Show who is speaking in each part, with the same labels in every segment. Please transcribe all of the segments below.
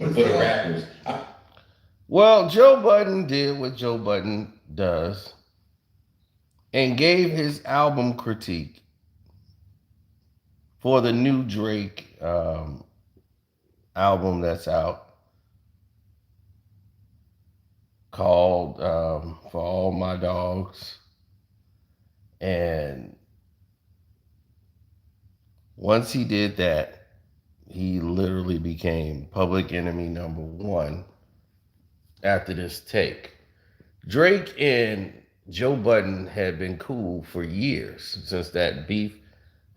Speaker 1: for the rappers.
Speaker 2: Well, Joe Budden did what Joe Budden does and gave his album critique for the new Drake album that's out called For All My Dogs. And once he did that, he literally became public enemy number one after this take. Drake and Joe Budden had been cool for years since that beef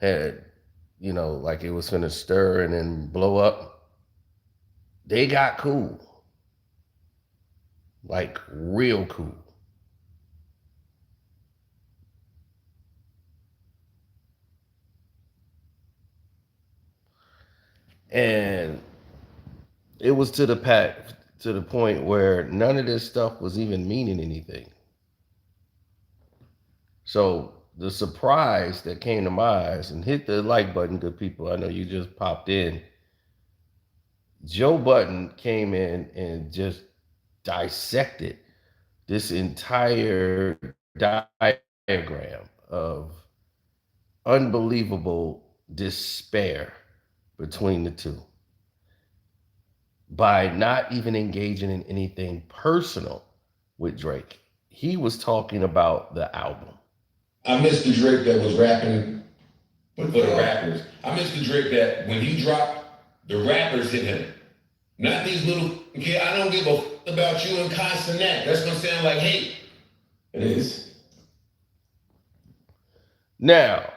Speaker 2: had, like it was gonna stir and then blow up. They got cool, like real cool. And it was to the point where none of this stuff was even meaning anything. So the surprise that came to my eyes, and hit the like button, good people. I know you just popped in. Joe Budden came in and just dissected this entire diagram of unbelievable despair between the two by not even engaging in anything personal with Drake. He was talking about the album.
Speaker 1: I miss the Drake that was rapping for the rappers. I miss the Drake that when he dropped, the rappers hit him. Not these little kid. I don't give a about you and constant that. That's gonna sound like hate. It is.
Speaker 2: Now,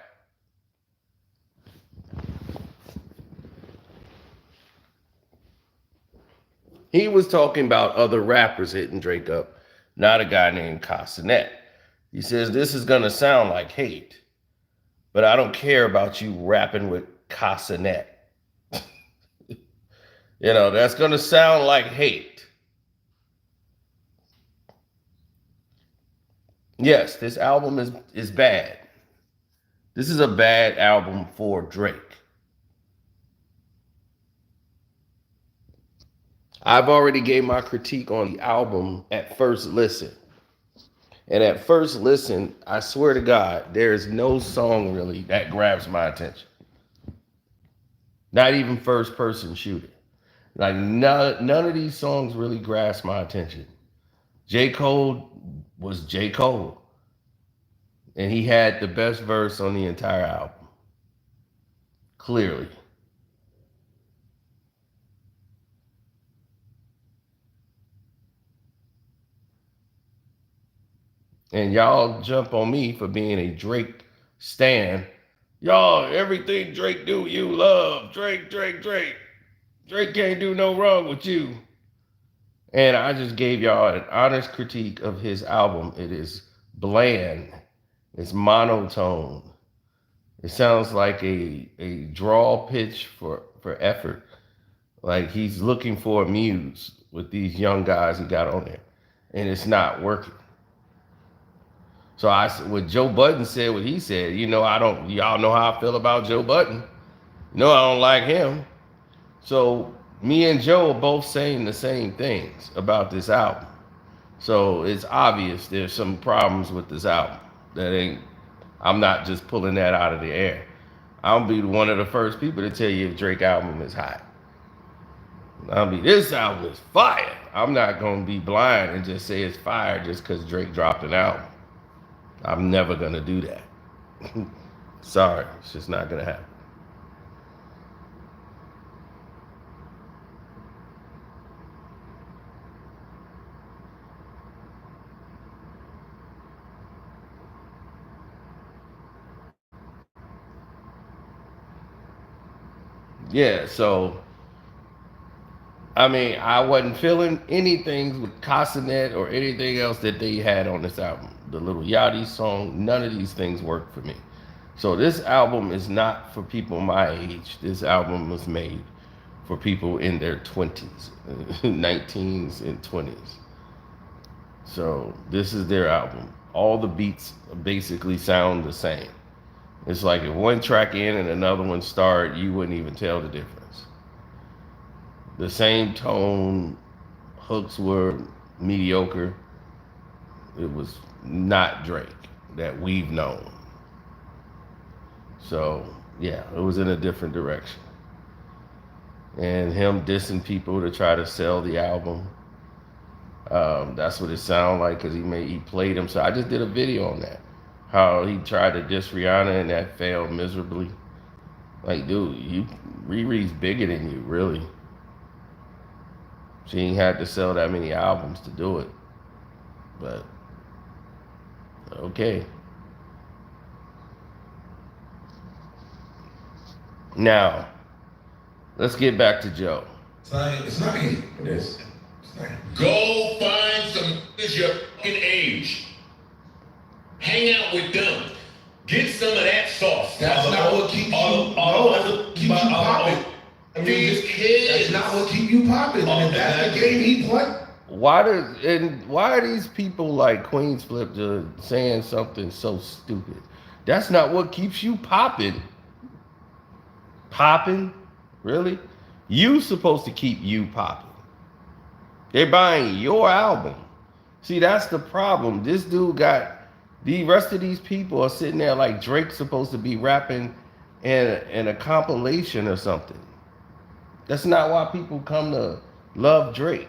Speaker 2: he was talking about other rappers hitting Drake up, not a guy named Castanet. He says, this is going to sound like hate, but I don't care about you rapping with Castanet. That's going to sound like hate. Yes, this album is bad. This is a bad album for Drake. I've already gave my critique on the album at first listen. And at first listen, I swear to God, there is no song really that grabs my attention. Not even first person shooter. Like none of these songs really grasp my attention. J. Cole was J. Cole. And he had the best verse on the entire album. Clearly. And y'all jump on me for being a Drake stan. Y'all, everything Drake do, you love. Drake, Drake, Drake. Drake can't do no wrong with you. And I just gave y'all an honest critique of his album. It is bland. It's monotone. It sounds like a draw pitch for effort. Like he's looking for a muse with these young guys he got on there. And it's not working. So when Joe Budden said what he said, y'all know how I feel about Joe Budden. I don't like him. So me and Joe are both saying the same things about this album. So it's obvious there's some problems with this album. I'm not just pulling that out of the air. I'll be one of the first people to tell you if Drake album is hot. This album is fire. I'm not going to be blind and just say it's fire just because Drake dropped an album. I'm never going to do that. Sorry, it's just not going to happen. Yeah, so I wasn't feeling anything with Castanet or anything else that they had on this album. The Little Yachty song, none of these things worked for me. So this album is not for people my age. This album was made for people in their 20s, 19s, and 20s. So this is their album. All the beats basically sound the same. It's like if one track in and another one start, you wouldn't even tell the difference. The same tone, hooks were mediocre. It was not Drake that we've known. So, yeah, it was in a different direction. And him dissing people to try to sell the album. That's what it sounded like because he played him. So I just did a video on that. How he tried to diss Rihanna and that failed miserably. Like, dude, Riri's bigger than you, really. She ain't had to sell that many albums to do it. But, okay. Now, let's get back to Joe.
Speaker 3: It's not easy.
Speaker 1: It is. Go find some kids your fucking age. Hang out with them. Get some of that sauce.
Speaker 3: That's not what keeps you popping.
Speaker 1: These kids.
Speaker 3: That's not what keep you popping. And if that's the game he played.
Speaker 2: Why are these people like Queens Flip just saying something so stupid? That's not what keeps you popping. Popping? Really? You supposed to keep you popping. They're buying your album. See, that's the problem. This dude got the rest of these people are sitting there like Drake's supposed to be rapping in a compilation or something. That's not why people come to love Drake.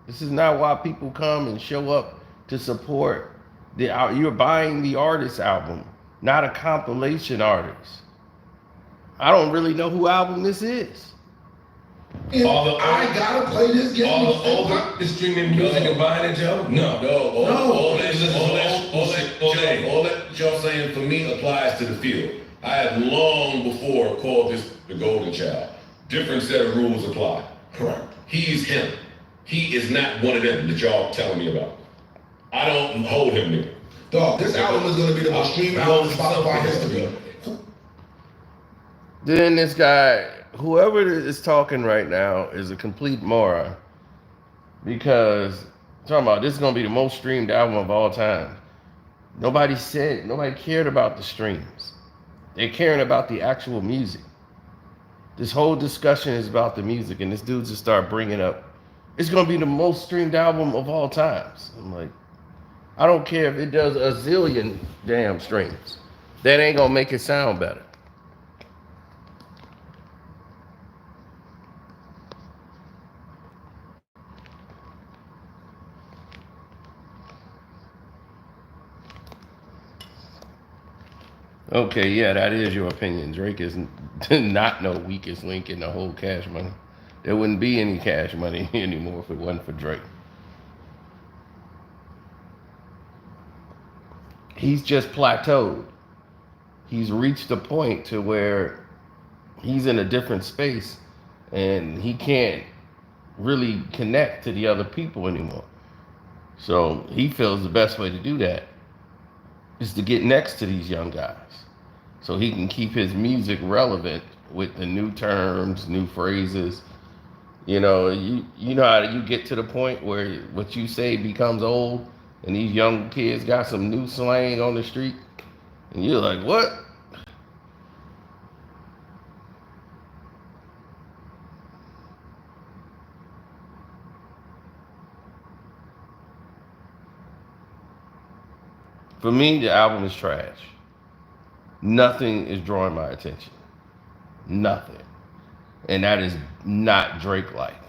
Speaker 2: This is not why people come and show up to support you're buying the artist album, not a compilation artist. I don't really know who album this is.
Speaker 3: I gotta play this game.
Speaker 4: All the streaming music and buying it, Joe?
Speaker 1: All that y'all saying for me applies to the field. I have long before called this the golden child. Different set of rules apply.
Speaker 3: Correct.
Speaker 1: He's him. He is not one of them that y'all telling me about. I don't hold him there.
Speaker 3: Dog, this album is gonna be the most streamed album in Spotify history.
Speaker 2: Then this guy, whoever is talking right now, is a complete moron. Because talking about this is gonna be the most streamed album of all time. Nobody cared about the streams. They're caring about the actual music. This whole discussion is about the music, and this dude just started bringing up, it's gonna be the most streamed album of all times. I'm like, I don't care if it does a zillion damn streams. That ain't gonna make it sound better. Okay, yeah, that is your opinion. Drake is not no weakest link in the whole Cash Money. There wouldn't be any Cash Money anymore if it wasn't for Drake. He's just plateaued. He's reached a point to where he's in a different space and he can't really connect to the other people anymore. So he feels the best way to do that is to get next to these young guys so he can keep his music relevant with the new terms, new phrases. You know, you know how you get to the point where what you say becomes old and these young kids got some new slang on the street and you're like, what? For me, the album is trash. Nothing is drawing my attention. Nothing. And that is not Drake-like.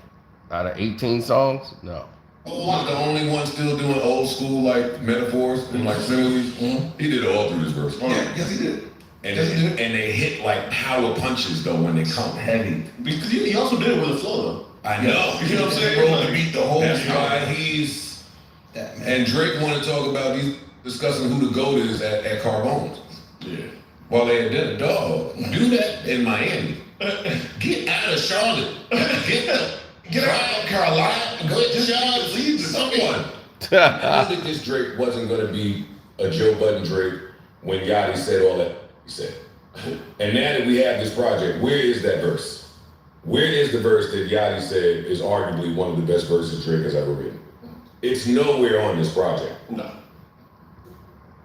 Speaker 2: Out of 18 songs, no.
Speaker 1: One of the only ones still doing old school like metaphors and like similes. He did it all through this verse.
Speaker 3: Yes, he did.
Speaker 1: And they hit like power punches though when they come heavy.
Speaker 4: Because he also did it with a flow, though.
Speaker 1: I know.
Speaker 3: You know what I'm saying? Roll the beat the whole
Speaker 1: That's
Speaker 3: time.
Speaker 1: why he's. And Drake want to talk about discussing who the GOAT is at Carbone's.
Speaker 4: Yeah.
Speaker 1: While they had dinner, dog, do that in Miami. Get out of Charlotte. Get out of Carolina. Go to Charlotte. Leave someone. I think this Drake wasn't going to be a Joe Budden Drake when Yachty said all that he said. And now that we have this project, where is that verse? Where is the verse that Yachty said is arguably one of the best verses Drake has ever written? It's nowhere on this project.
Speaker 4: No.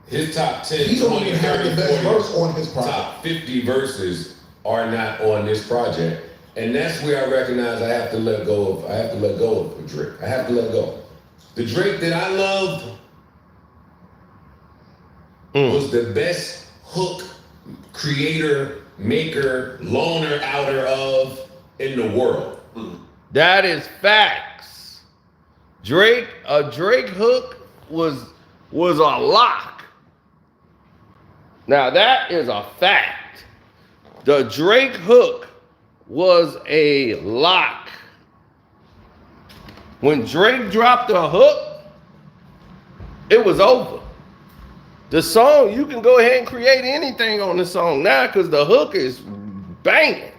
Speaker 1: His top 10,
Speaker 3: He's
Speaker 1: 20,
Speaker 3: only gonna have
Speaker 1: 30,
Speaker 3: the best
Speaker 1: 40,
Speaker 3: verse on his project.
Speaker 1: top 50 verses are not on this project. And that's where I recognize I have to let go of Drake. I have to let go. The Drake that I loved was the best hook creator, maker, loaner outer of in the world.
Speaker 2: That is facts. A Drake hook was a lock. Now that is a fact. The Drake hook was a lock. When Drake dropped a hook, it was over. The song, you can go ahead and create anything on the song now because the hook is banging.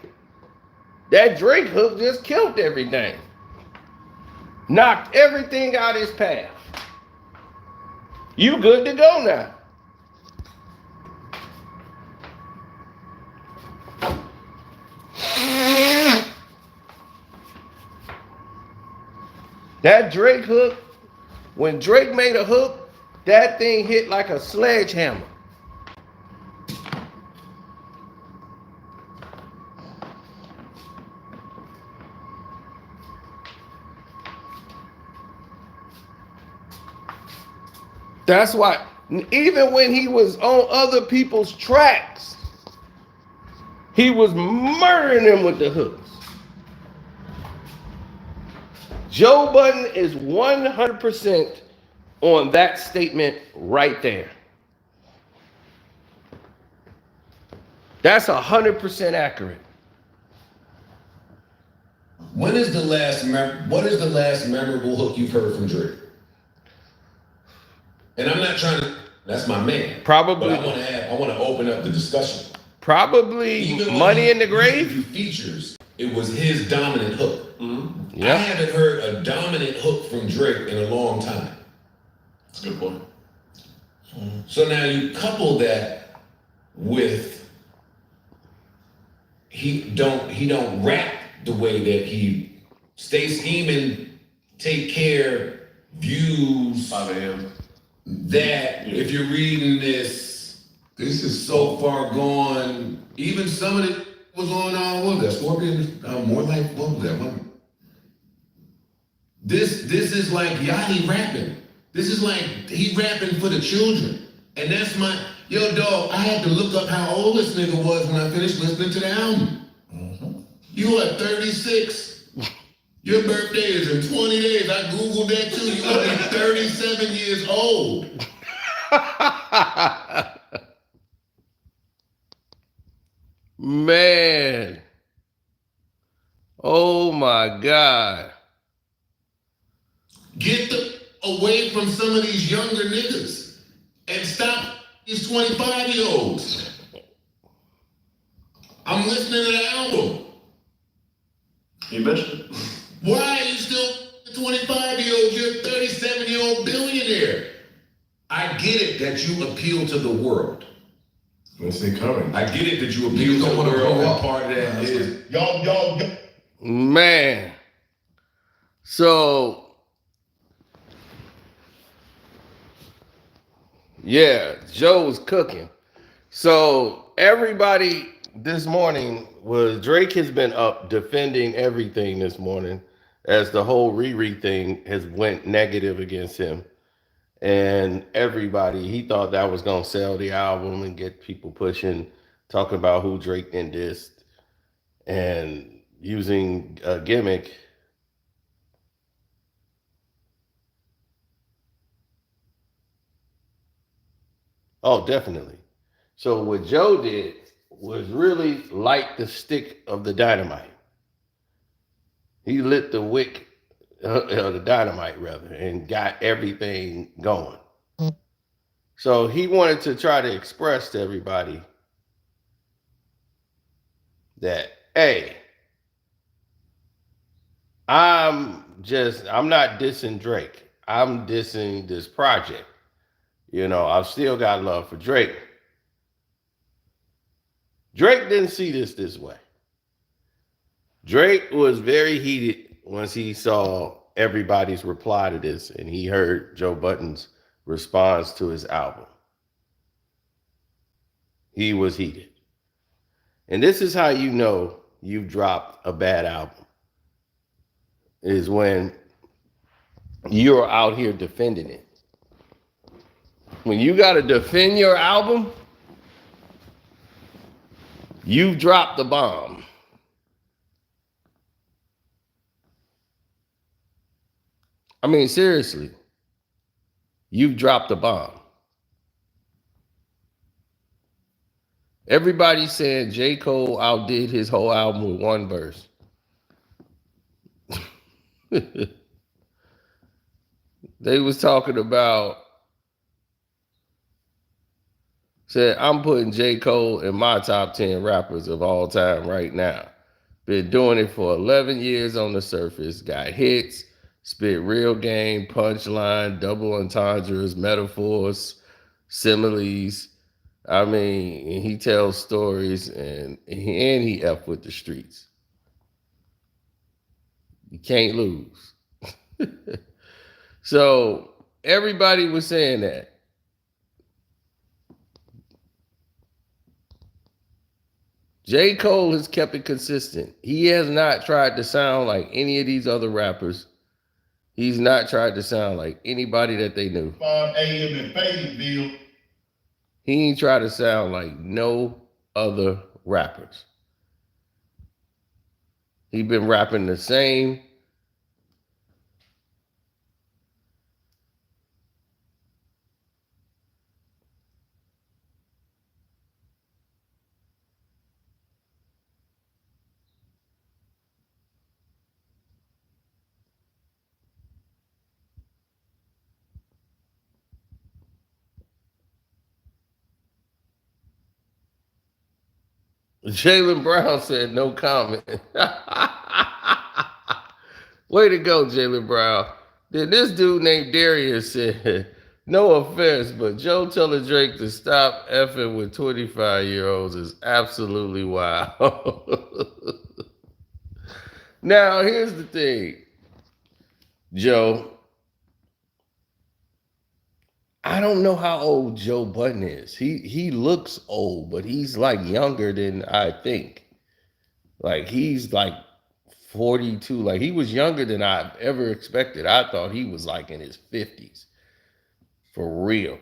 Speaker 2: That Drake hook just killed everything. Knocked everything out his path. You good to go now. That Drake hook, when Drake made a hook, that thing hit like a sledgehammer. That's why, even when he was on other people's tracks, he was murdering them with the hooks. Joe Budden is 100% on that statement right there. That's 100% accurate.
Speaker 1: What is the last memorable hook you've heard from Drake? And I'm not trying to, that's my man.
Speaker 2: Probably.
Speaker 1: But I want to open up the discussion.
Speaker 2: Probably
Speaker 1: Even
Speaker 2: Money in the Grave.
Speaker 1: Features, it was his dominant hook.
Speaker 4: Mm-hmm.
Speaker 2: Yeah.
Speaker 1: I haven't heard a dominant hook from Drake in a long time.
Speaker 4: That's a good point.
Speaker 1: So now you couple that with he don't rap the way that he stay scheming, take care, views.
Speaker 4: 5 a.m.
Speaker 1: That if you're reading this is so far gone. Even some of it was on what was that? Scorpion, more like what was that one? This is like Yachty rapping. This is like he rapping for the children. And that's my dog. I had to look up how old this nigga was when I finished listening to the album. Mm-hmm. You are 36. Your birthday is in 20 days. I Googled that too. You are 37 years old.
Speaker 2: Man. Oh my God.
Speaker 1: Get away from some of these younger niggas and stop these 25-year-olds. I'm listening to the album.
Speaker 4: You mentioned it.
Speaker 1: Why are you still a 25-year-old? You're a 37-year-old billionaire. I get it that you appeal to the world.
Speaker 3: Let's see coming.
Speaker 1: I get it that you appeal to the world, and part of that is
Speaker 3: Y'all.
Speaker 2: Man. So yeah, Joe was cooking. So everybody this morning Drake has been up defending everything this morning as the whole Riri thing has went negative against him. And everybody, he thought that was going to sell the album and get people pushing, talking about who Drake did this and using a gimmick. Oh, definitely. So what Joe did was really light the stick of the dynamite. He lit the wick, the dynamite rather, and got everything going. So he wanted to try to express to everybody that, hey, I'm not dissing Drake. I'm dissing this project. I've still got love for Drake. Drake didn't see this way. Drake was very heated once he saw everybody's reply to this and he heard Joe Budden's response to his album. He was heated. And this is how you know you've dropped a bad album is when you're out here defending it. When you got to defend your album, you've dropped the bomb. I mean, seriously, you've dropped the bomb. Everybody's saying J. Cole outdid his whole album with one verse. They was talking about, said, I'm putting J. Cole in my top 10 rappers of all time right now. Been doing it for 11 years on the surface. Got hits, spit real game, punchline, double entendres, metaphors, similes. I mean, he tells stories and he F with the streets. You can't lose. So everybody was saying that. J. Cole has kept it consistent. He has not tried to sound like any of these other rappers. He's not tried to sound like anybody that they knew.
Speaker 3: 5 a.m. in Fayetteville.
Speaker 2: He ain't try to sound like no other rappers. He been rapping the same. Jaylen Brown said no comment. Way to go, Jaylen Brown. Then this dude named Darius said, no offense, but Joe telling Drake to stop effing with 25-year-olds is absolutely wild. Now, here's the thing, Joe. I don't know how old Joe Budden is. He looks old, but he's like younger than I think. Like he's like 42. Like he was younger than I've ever expected. I thought he was like in his 50s. For real.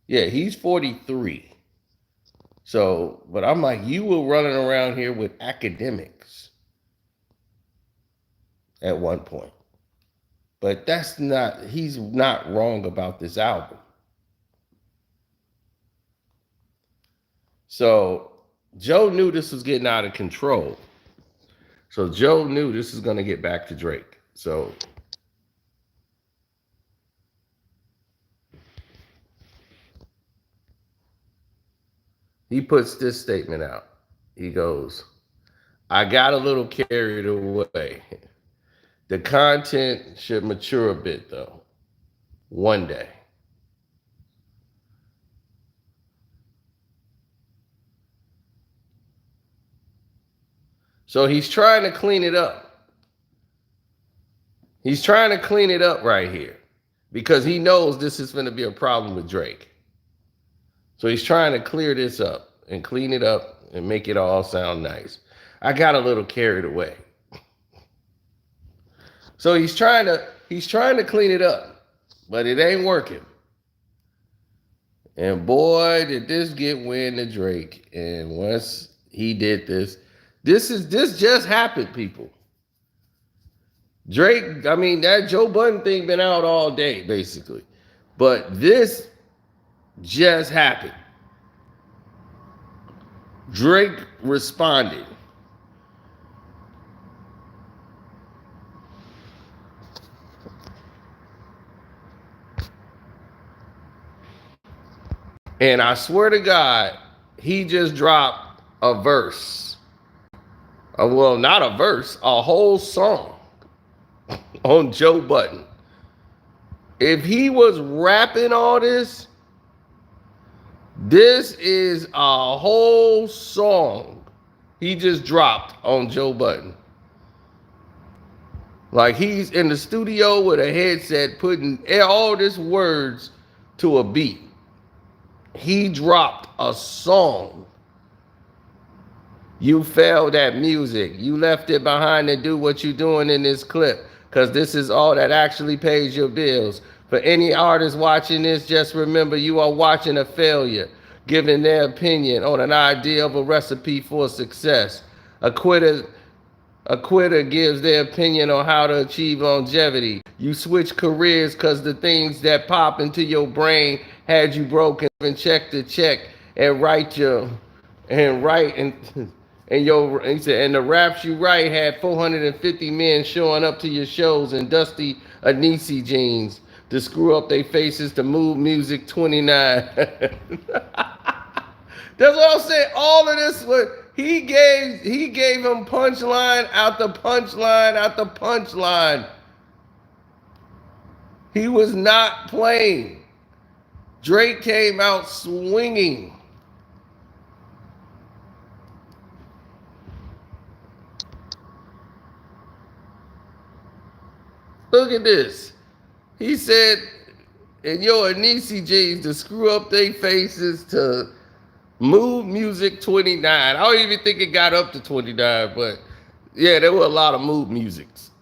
Speaker 2: Yeah, he's 43. So, but I'm like, you were running around here with academics at one point. But that's not, he's not wrong about this album. So Joe knew this was getting out of control. So Joe knew this was going to get back to Drake. So he puts this statement out. He goes, I got a little carried away. The content should mature a bit, though, one day. So he's trying to clean it up. He's trying to clean it up right here because he knows this is going to be a problem with Drake. So he's trying to clear this up and clean it up and make it all sound nice. I got a little carried away. So he's trying to clean it up, but it ain't working. And boy, did this get wind to Drake. And once he did this just happened, people. Drake, I mean, that Joe Budden thing been out all day, basically. But this just happened. Drake responded. And I swear to God, he just dropped a verse. Well, not a verse, a whole song on Joe Budden. If he was rapping all this, this is a whole song he just dropped on Joe Budden. Like he's in the studio with a headset putting all these words to a beat. He dropped a song You failed at music. You left it behind to do what you're doing in this clip, because this is all that actually pays your bills. For any artist watching this, just remember you are watching a failure, giving their opinion on an idea of a recipe for success. A quitter gives their opinion on how to achieve longevity. You switch careers because the things that pop into your brain had you broken and check to check and write your and write and your he said, and the raps you write had 450 men showing up to your shows in dusty Anisi jeans to screw up their faces to move music 29. That's what I'm saying. All of this was he gave him punchline after punchline after punchline. He was not playing. Drake came out swinging. Look at this. He said, in your Anisi jeans to screw up their faces to move music 29. I don't even think it got up to 29, but yeah, there were a lot of move musics.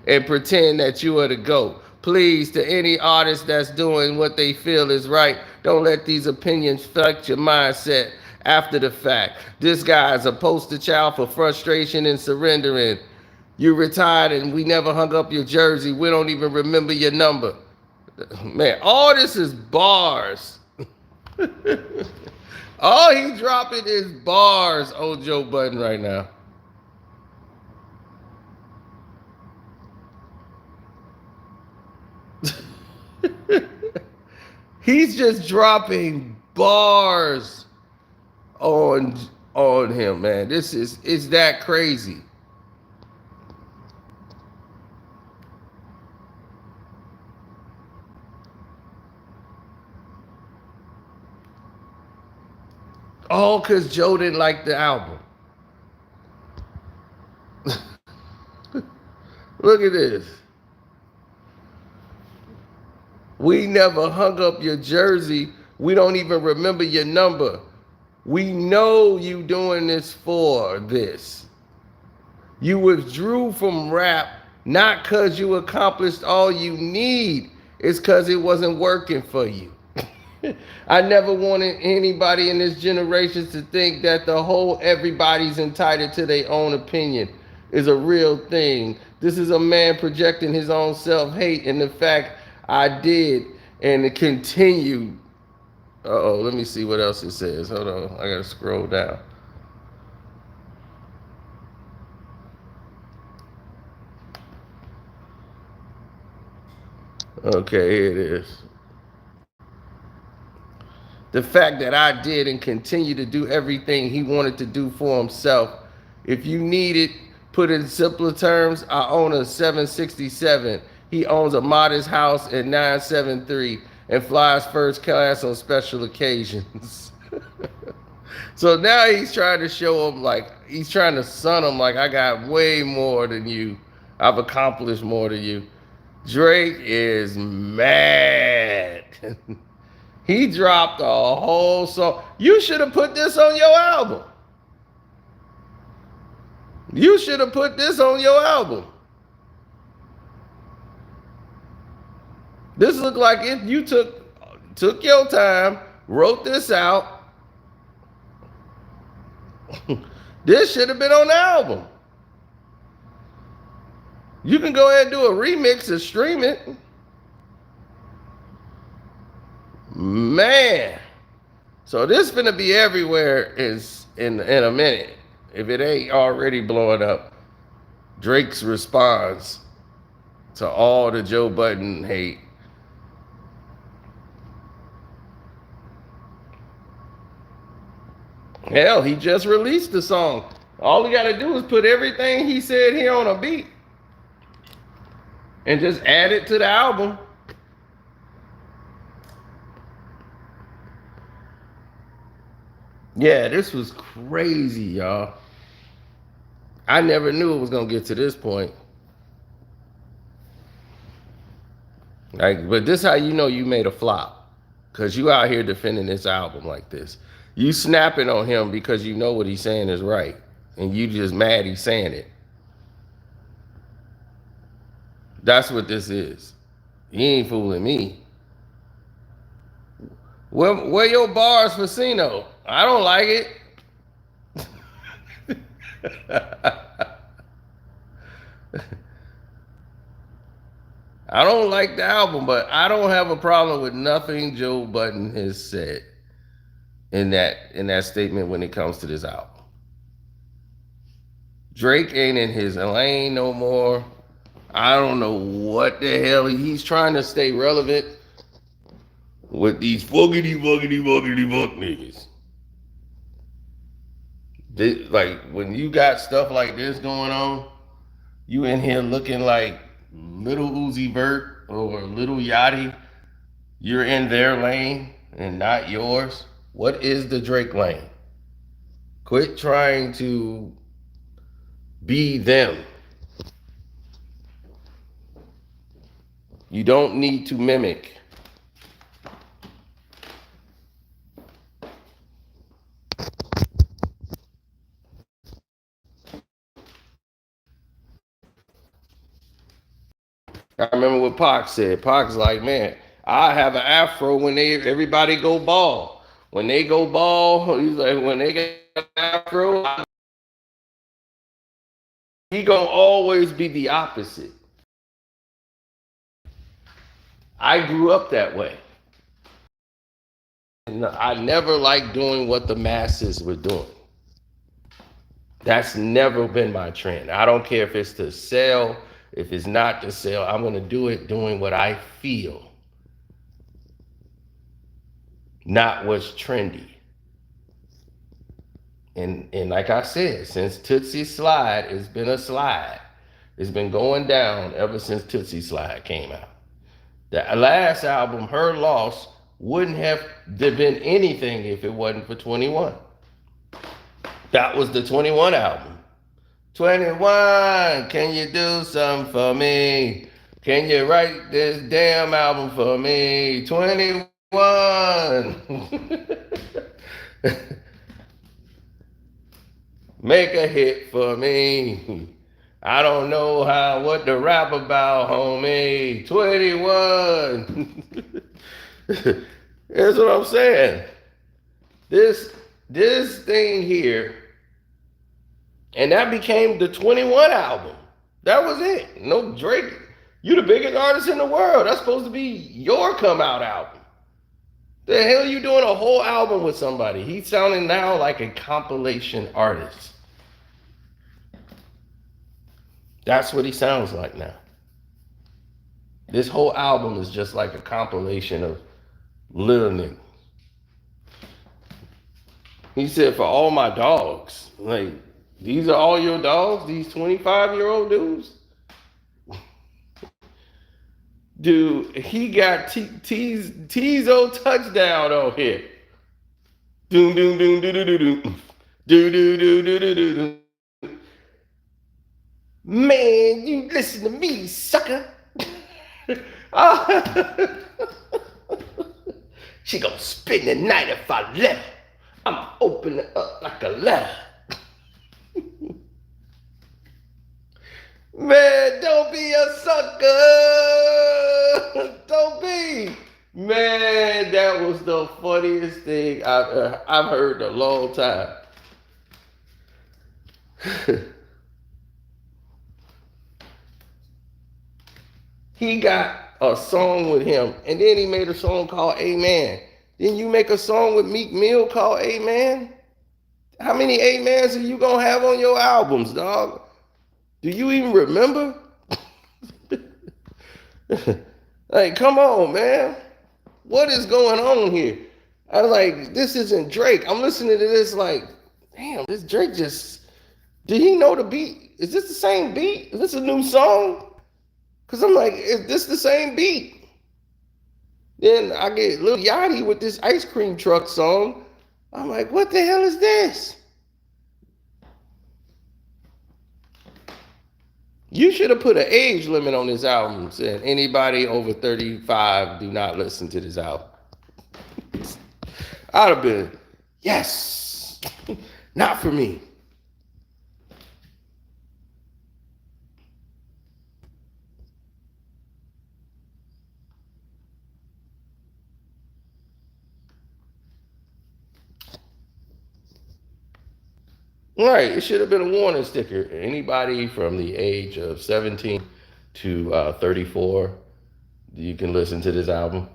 Speaker 2: And pretend that you are the GOAT. Please, to any artist that's doing what they feel is right, don't let these opinions affect your mindset after the fact. This guy is a poster child for frustration and surrendering. You retired and we never hung up your jersey. We don't even remember your number. Man, all this is bars. All he's dropping is bars on Joe Budden right now. He's just dropping bars on him, man. It's that crazy. All because Joe didn't like the album. Look at this. We never hung up your jersey. We don't even remember your number. We know you doing this for this. You withdrew from rap not because you accomplished all you need. It's because it wasn't working for you. I never wanted anybody in this generation to think that the whole everybody's entitled to their own opinion is a real thing. This is a man projecting his own self-hate and the fact I did and it continued. Uh-oh, let me see what else it says. Hold on, I gotta scroll down. Okay, here it is. The fact that I did and continue to do everything he wanted to do for himself. If you need it, put in simpler terms, I own a 767. He owns a modest house in 973 and flies first class on special occasions. So now he's trying to show him, like, he's trying to sun him like, I got way more than you. I've accomplished more than you. Drake is mad. He dropped a whole song. You should have put this on your album. You should have put this on your album. This looked like if you took your time, wrote this out. This should have been on the album. You can go ahead and do a remix and stream it. Man. So this finna be everywhere in a minute. If it ain't already blowing up. Drake's response to all the Joe Budden hate. Hell, he just released the song. All he gotta do is put everything he said here on a beat. And just add it to the album. Yeah, this was crazy, y'all. I never knew it was gonna get to this point. Like, but this how you know you made a flop. Cause you out here defending this album like this. You snapping on him because you know what he's saying is right, and you just mad he's saying it. That's what this is. He ain't fooling me. Where your bars for Cino? I don't like it. I don't like the album, but I don't have a problem with nothing Joe Budden has said in that statement when it comes to this album. Drake ain't in his lane no more. I don't know what the hell he's trying to stay relevant with these fuckity fuck niggas. Like when you got stuff like this going on, you in here looking like Little Uzi Vert or Little Yachty. You're in their lane and not yours. What is the Drake lane? Quit trying to be them. You don't need to mimic. I remember what Pac said. Pac's like, man, I have an afro when everybody go bald. When they go bald, he's like, when they get an afro, he gonna always be the opposite. I grew up that way. I never liked doing what the masses were doing. That's never been my trend. I don't care if it's to sell, if it's not to sell. I'm going to do it doing what I feel, not what's trendy. And like I said, since Tootsie Slide, it's been a slide. It's been going down ever since Tootsie Slide came out. The last album, Her Loss, wouldn't have been anything if it wasn't for 21. That was the 21 album. 21, can you do something for me? Can you write this damn album for me? 21. Make a hit for me. I don't know what to rap about, homie. 21. That's what I'm saying. This thing here, and that became the 21 album. That was it. No Drake. You the biggest artist in the world. That's supposed to be your come out album. The hell you doing a whole album with somebody? He's sounding now like a compilation artist. That's what he sounds like now. This whole album is just like a compilation of little niggas. He said, for all my dogs. Like, these are all your dogs? These 25-year-old dudes? Dude, he got Tizo touchdown on here. Doom, doom, doom, doo, doo, doo, doo. Do, do, do, do, do, do, do. Man, you listen to me, sucker. She gonna spend the night if I let her. I'ma open it up like a letter. Man, don't be a sucker. Don't be. Man, that was the funniest thing I've heard in a long time. He got a song with him, and then he made a song called Amen. Then you make a song with Meek Mill called Amen? How many Amens are you gonna have on your albums, dog? Do you even remember? Like, come on, man. What is going on here? I was like, this isn't Drake. I'm listening to this like, damn, this Drake just, did he know the beat? Is this the same beat? Is this a new song? Because I'm like, is this the same beat? Then I get Lil Yachty with this ice cream truck song. I'm like, what the hell is this? You should have put an age limit on this album. Said anybody over 35 do not listen to this album. I'd have been, Yes, not for me. Right, it should have been a warning sticker. Anybody from the age of 17 to 34, you can listen to this album.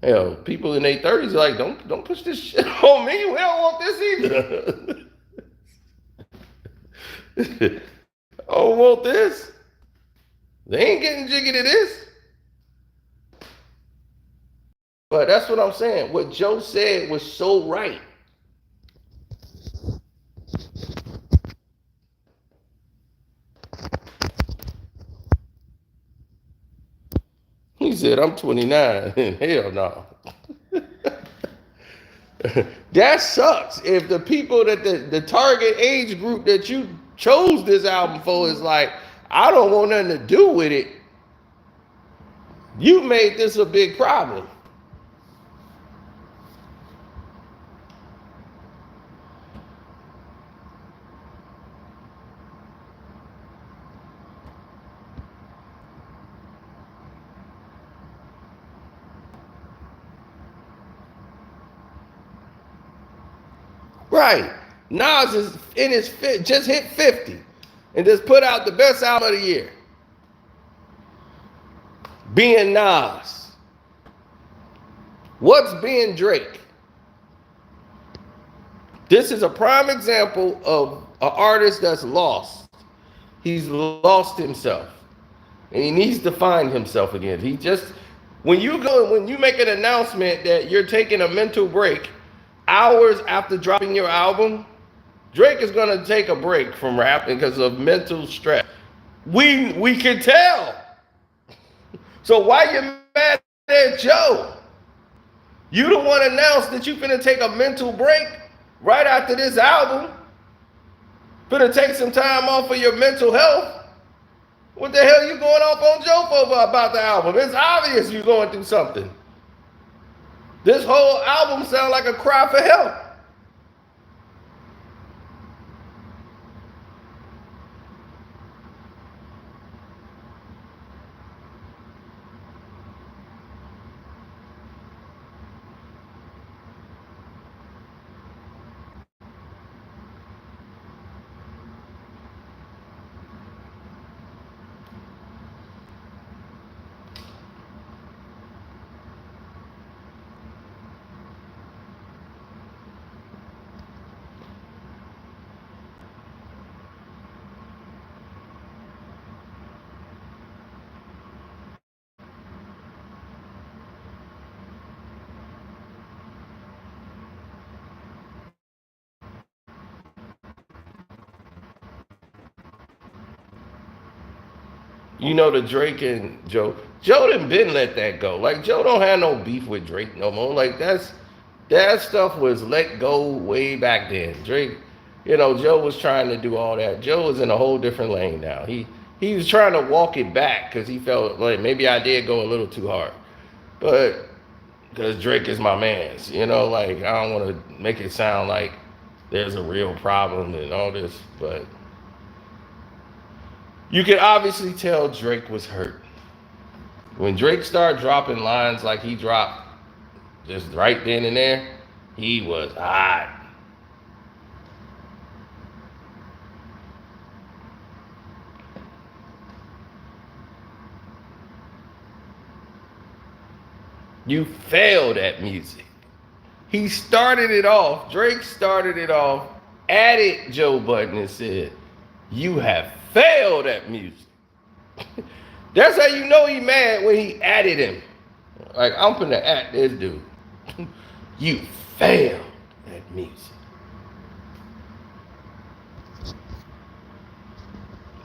Speaker 2: Hell, people in their 30s are like, don't push this shit on me. We don't want this either. I don't want this. They ain't getting jiggy to this. But that's what I'm saying. What Joe said was so right. He said, I'm 29. Hell no. That sucks. If the people that the target age group that you chose this album for is like, I don't want nothing to do with it, you made this a big problem. Right. Nas is in his just hit 50 and just put out the best album of the year. Being Nas. What's being Drake? This is a prime example of an artist that's lost. He's lost himself. And he needs to find himself again. When you make an announcement that you're taking a mental break, hours after dropping your album, Drake is gonna take a break from rap because of mental stress. We can tell. So why you mad at Joe? You the one announced that you finna take a mental break right after this album. Finna take some time off for your mental health. What the hell you going off on Joe for about the album? It's obvious you're going through something. This whole album sounds like a cry for help. You know the Drake and Joe done been let that go. Like Joe don't have no beef with Drake no more. Like that stuff was let go way back then. Drake, Joe was trying to do all that. Joe was in a whole different lane now. He was trying to walk it back because he felt like maybe I did go a little too hard. But because Drake is my man's, like I don't want to make it sound like there's a real problem and all this, but you can obviously tell Drake was hurt. When Drake started dropping lines like he dropped just right then and there, he was hot. You failed at music. He started it off, Drake started it off, added Joe Budden and said, you have failed at music. That's how you know he mad when he added him. Like, I'm finna add this dude. You failed at music.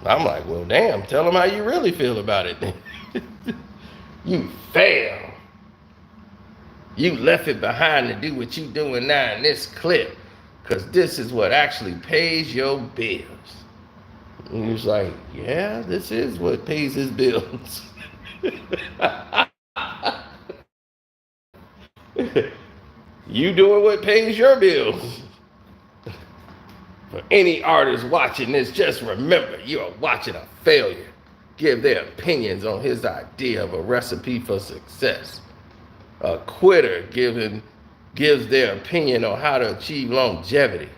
Speaker 2: I'm like, well, damn, tell him how you really feel about it then. You failed. You left it behind to do what you doing now in this clip, because this is what actually pays your bills. And he was like, yeah, this is what pays his bills. You doing what pays your bills. For any artist watching this, just remember you are watching a failure give their opinions on his idea of a recipe for success. A quitter gives their opinion on how to achieve longevity.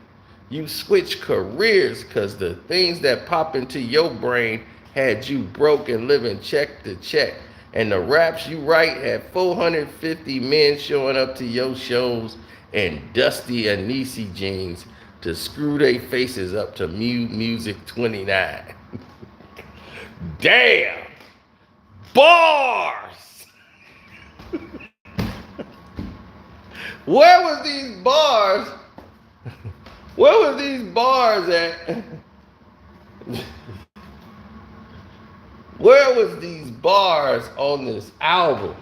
Speaker 2: You switch careers because the things that pop into your brain had you broke and living check to check. And the raps you write had 450 men showing up to your shows in dusty Anisi jeans to screw their faces up to Music 29. Damn! Bars! Where was these bars? Where was these bars at? Where was these bars on this album?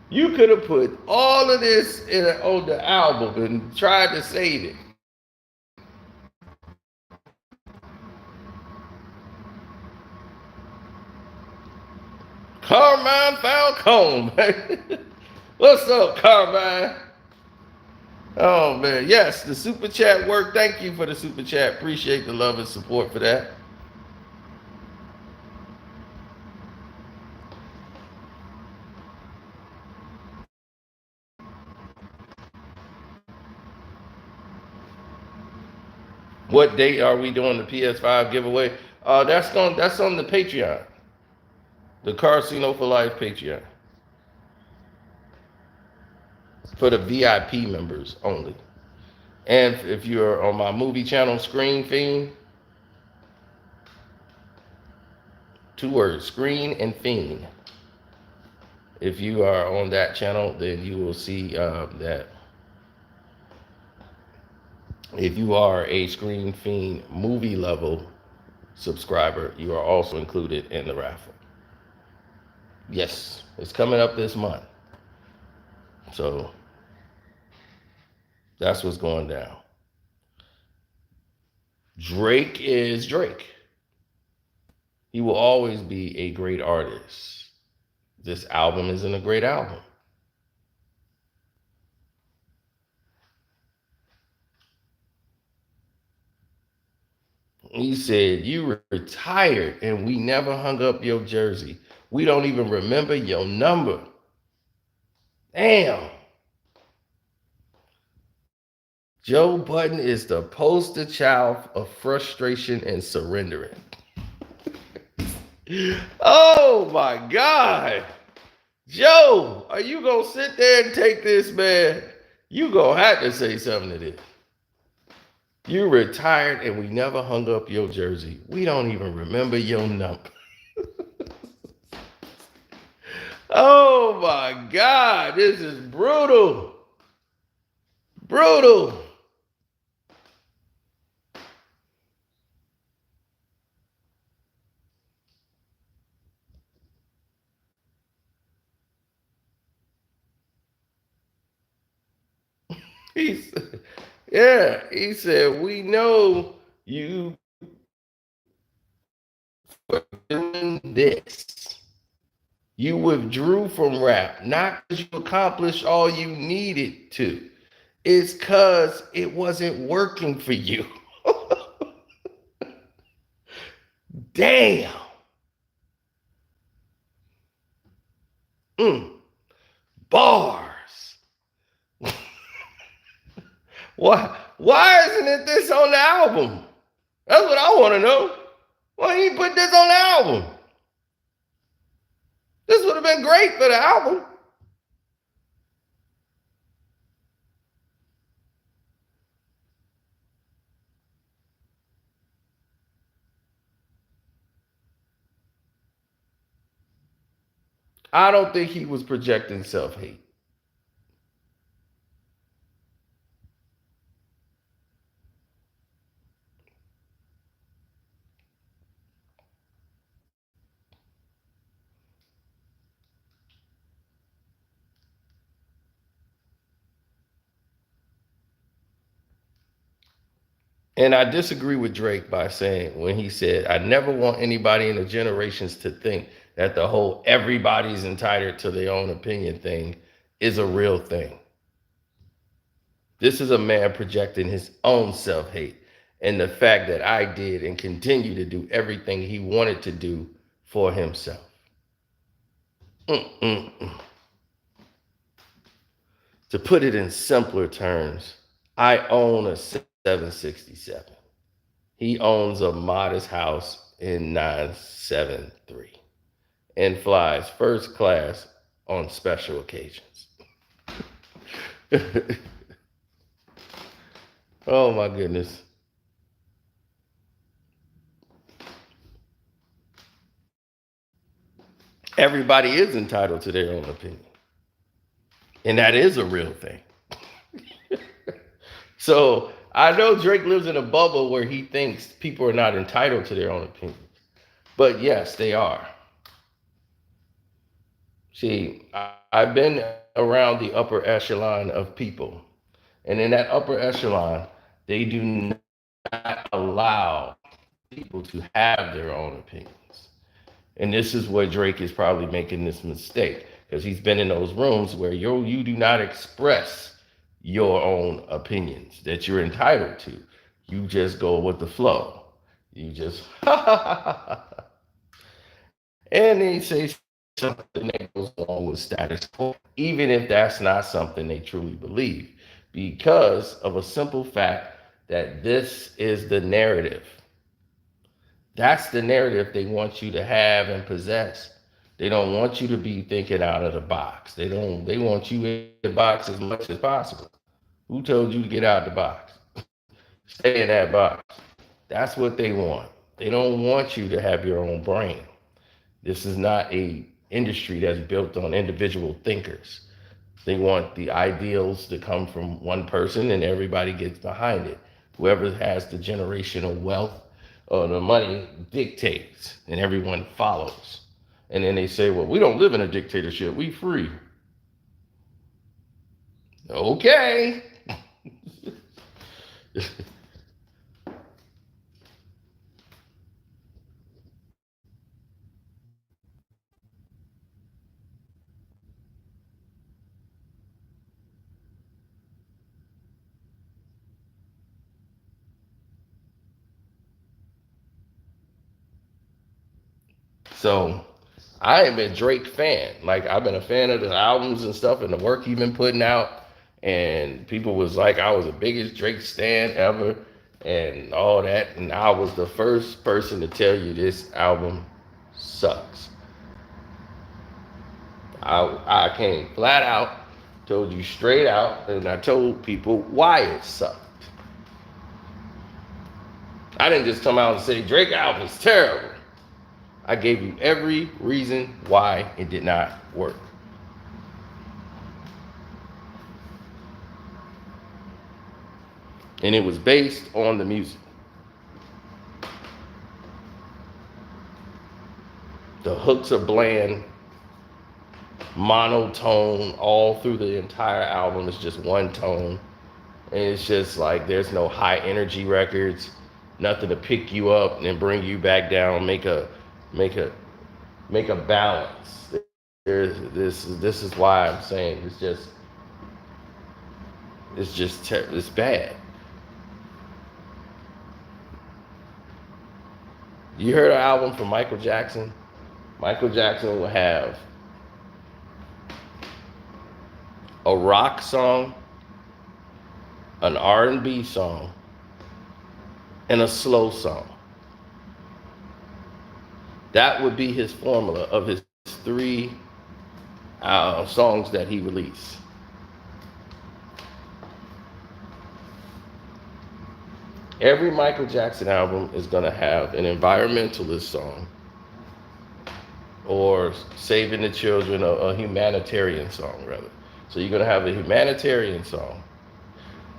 Speaker 2: You could have put all of this on the album and tried to save it. Carmine Falcone. What's up, Carmine? Oh, man. Yes, the super chat worked. Thank you for the super chat. Appreciate the love and support for that. What date are we doing the PS5 giveaway? That's on the Patreon. The Casino for Life Patreon. For the VIP members only. And if you're on my movie channel, Screen Fiend, 2 words, Screen and Fiend. If you are on that channel, then you will see that if you are a Screen Fiend movie level subscriber, you are also included in the raffle. Yes, it's coming up this month. So that's what's going down. Drake is Drake. He will always be a great artist. This album isn't a great album. He said, you retired and we never hung up your jersey. We don't even remember your number. Damn. Joe Budden is the poster child of frustration and surrendering. Oh my God. Joe, are you going to sit there and take this, man? You going to have to say something to this. You retired and we never hung up your jersey. We don't even remember your number. Oh my God, this is brutal. Brutal. He said, we know you for doing this. You withdrew from rap, not because you accomplished all you needed to. It's because it wasn't working for you. Damn. Bars. Why isn't it this on the album? That's what I want to know. Why didn't you put this on the album? This would have been great for the album. I don't think he was projecting self-hate. And I disagree with Drake by saying, when he said, I never want anybody in the generations to think that the whole everybody's entitled to their own opinion thing is a real thing. This is a man projecting his own self-hate and the fact that I did and continue to do everything he wanted to do for himself. Mm-mm-mm. To put it in simpler terms, I own a 767. He owns a modest house in 973 and flies first class on special occasions. Oh my goodness. Everybody is entitled to their own opinion. And that is a real thing. So I know Drake lives in a bubble where he thinks people are not entitled to their own opinions. But yes, they are. See, I've been around the upper echelon of people. And in that upper echelon, they do not allow people to have their own opinions. And this is where Drake is probably making this mistake, because he's been in those rooms where you do not express your own opinions that you're entitled to. You just go with the flow. You just and they say something that goes along with status quo, even if that's not something they truly believe, because of a simple fact that this is the narrative. That's the narrative they want you to have and possess. They don't want you to be thinking out of the box. They want you in the box as much as possible. Who told you to get out of the box? Stay in that box. That's what they want. They don't want you to have your own brain. This is not a industry that's built on individual thinkers. They want the ideals to come from one person and everybody gets behind it. Whoever has the generational wealth or the money dictates and everyone follows. And then they say, well, we don't live in a dictatorship. We free. Okay. So I am a Drake fan. Like, I've been a fan of the albums and stuff and the work he's been putting out. And people was like, I was the biggest Drake stan ever and all that. And I was the first person to tell you this album sucks. I came flat out, told you straight out, and I told people why it sucked. I didn't just come out and say Drake album is terrible. I gave you every reason why it did not work. And it was based on the music. The hooks are bland, monotone all through the entire album. It's just one tone. And it's just like there's no high energy records, nothing to pick you up and bring you back down, make a balance. This is why I'm saying it's bad. You heard an album from Michael Jackson? Michael Jackson will have a rock song, an R&B song, and a slow song. That would be his formula of his 3 songs that he released. Every Michael Jackson album is going to have an environmentalist song or saving the children, a humanitarian song, rather. So you're going to have a humanitarian song.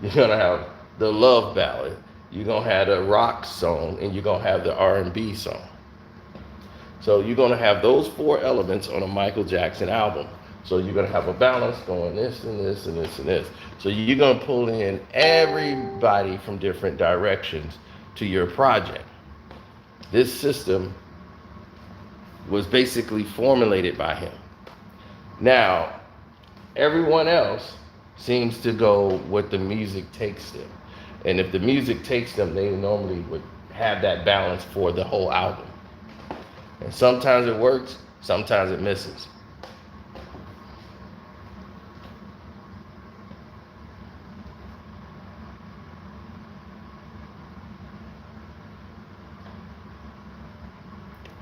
Speaker 2: You're going to have the love ballad. You're going to have the rock song, and you're going to have the R&B song. So you're going to have those 4 elements on a Michael Jackson album. So you're going to have a balance going this and this and this and this. So you're going to pull in everybody from different directions to your project. This system was basically formulated by him. Now, everyone else seems to go what the music takes them. And if the music takes them, they normally would have that balance for the whole album. And sometimes it works, sometimes it misses.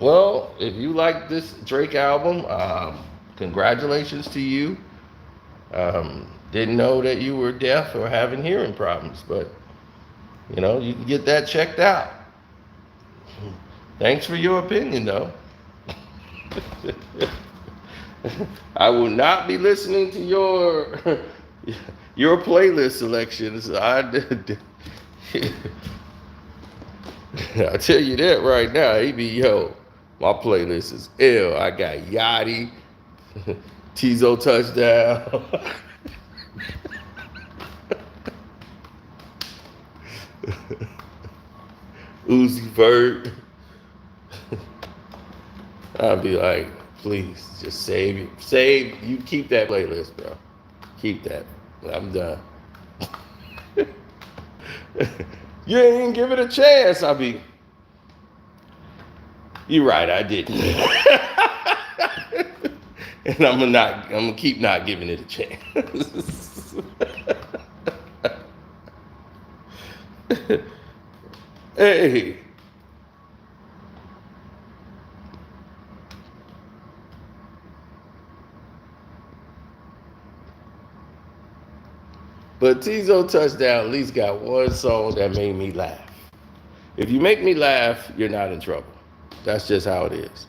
Speaker 2: Well, if you like this Drake album, congratulations to you. Didn't know that you were deaf or having hearing problems, but you can get that checked out. Thanks for your opinion, though. I will not be listening to your playlist selections. I'll tell you that right now. My playlist is ill. I got Yachty, Tizo Touchdown. Uzi Vert. I'll be like, please, just save it. You keep that playlist, bro. Keep that. I'm done. You ain't even give it a chance. You're right, I didn't. And I'm gonna keep not giving it a chance. Hey. But Tizo Touchdown at least got one song that made me laugh. If you make me laugh, you're not in trouble. That's just how it is.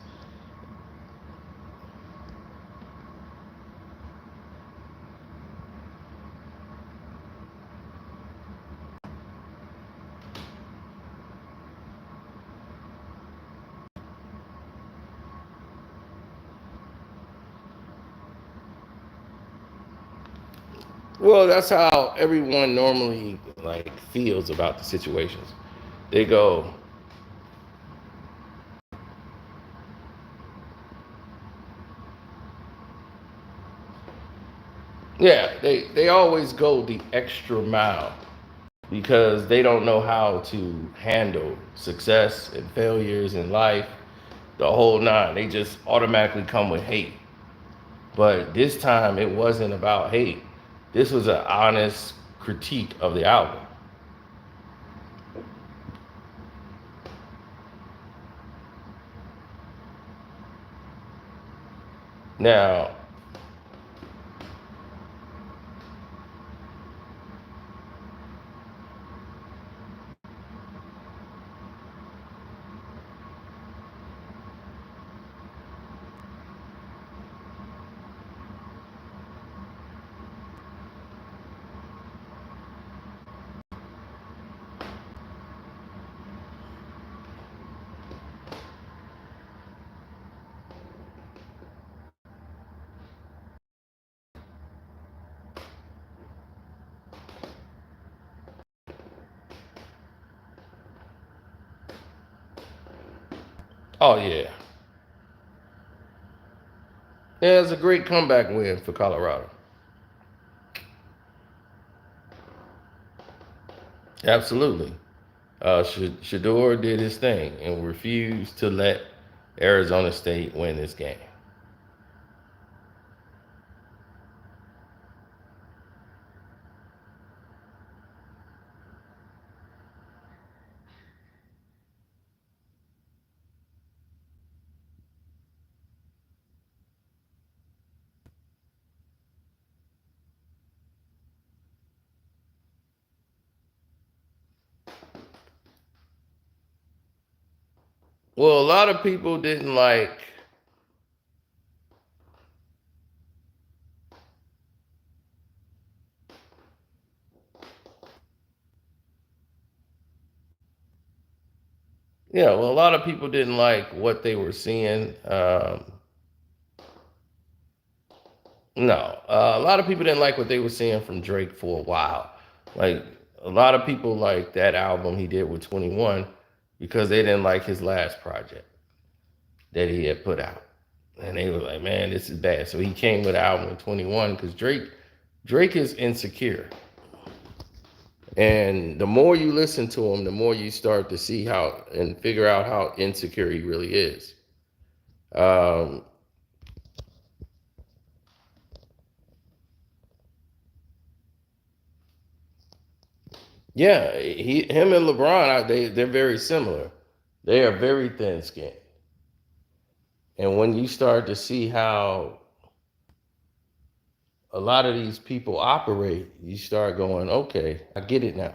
Speaker 2: Well, that's how everyone normally feels about the situations. They go, yeah, they always go the extra mile because they don't know how to handle success and failures in life, the whole nine. They just automatically come with hate. But this time it wasn't about hate. This was an honest critique of the album. Now, oh yeah. Yeah, it's a great comeback win for Colorado. Absolutely. Shador did his thing and refused to let Arizona State win this game. Well, a lot of people didn't like. Yeah, well, a lot of people didn't like what they were seeing. No, a lot of people didn't like what they were seeing from Drake for a while. Like a lot of people like that album he did with 21 because they didn't like his last project that he had put out. And they were like, man, this is bad. So he came with an album with 21 because Drake Drake is insecure. And the more you listen to him, the more you start to see how and figure out how insecure he really is. Um, yeah, him and LeBron, they're very similar. They are very thin skinned. And when you start to see how a lot of these people operate, you start going, okay, I get it now.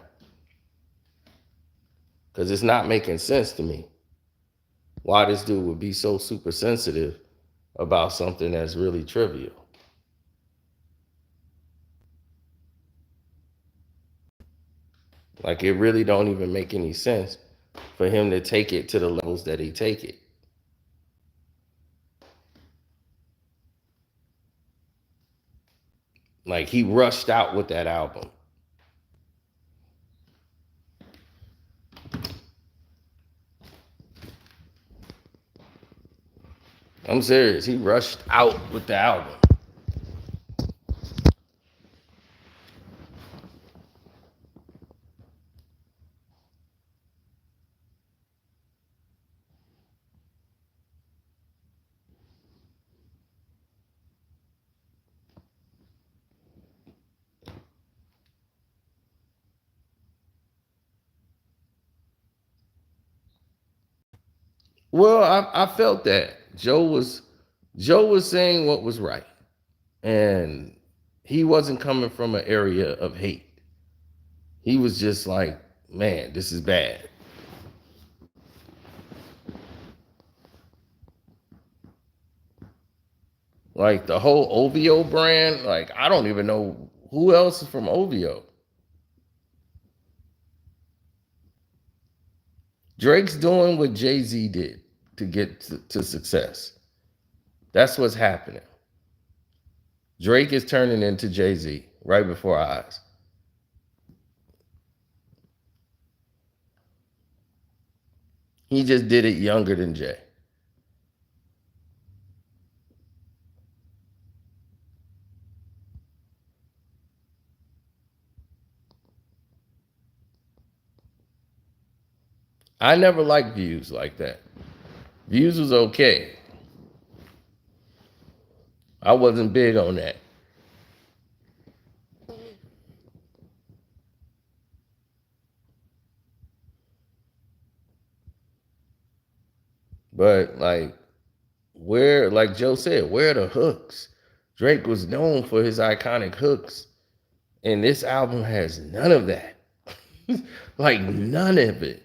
Speaker 2: Because it's not making sense to me why this dude would be so super sensitive about something that's really trivial. Like, it really don't even make any sense for him to take it to the levels that he take it. Like, he rushed out with that album. I'm serious. He rushed out with the album. Well, I felt that Joe was saying what was right, and he wasn't coming from an area of hate. He was just like, man, this is bad. Like the whole OVO brand, like I don't even know who else is from OVO. Drake's doing what Jay-Z did to get to success. That's what's happening. Drake is turning into Jay-Z right before our eyes. He just did it younger than Jay. I never liked Views like that. Views was okay. I wasn't big on that. But like, like Joe said, where are the hooks? Drake was known for his iconic hooks, and this album has none of that. Like none of it.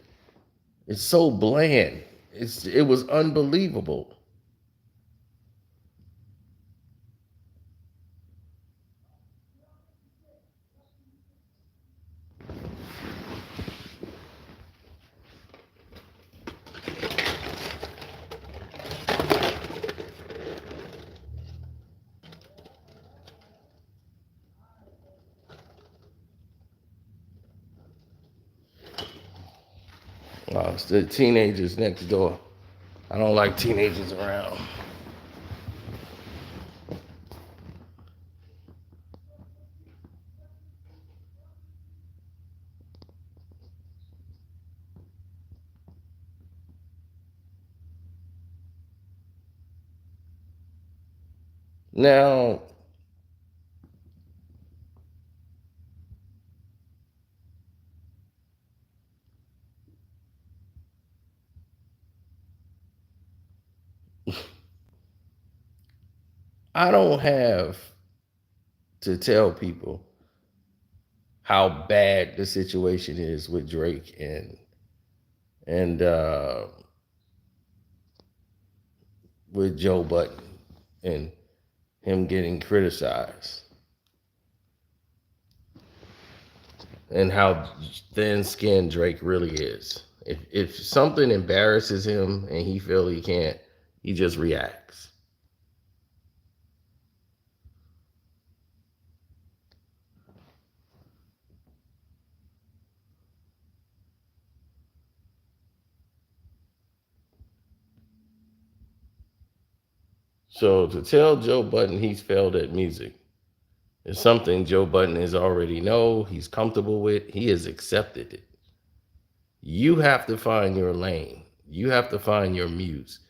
Speaker 2: It's so bland. It was unbelievable. Oh, it's the teenagers next door. I don't like teenagers around. Now, I don't have to tell people how bad the situation is with Drake and with Joe Budden and him getting criticized, and how thin-skinned Drake really is. If something embarrasses him and he feel he can't, he just reacts. So to tell Joe Budden he's failed at music It's something Joe Budden is already know, he's comfortable with, he has accepted it. You have to find your lane. You have to find your muse.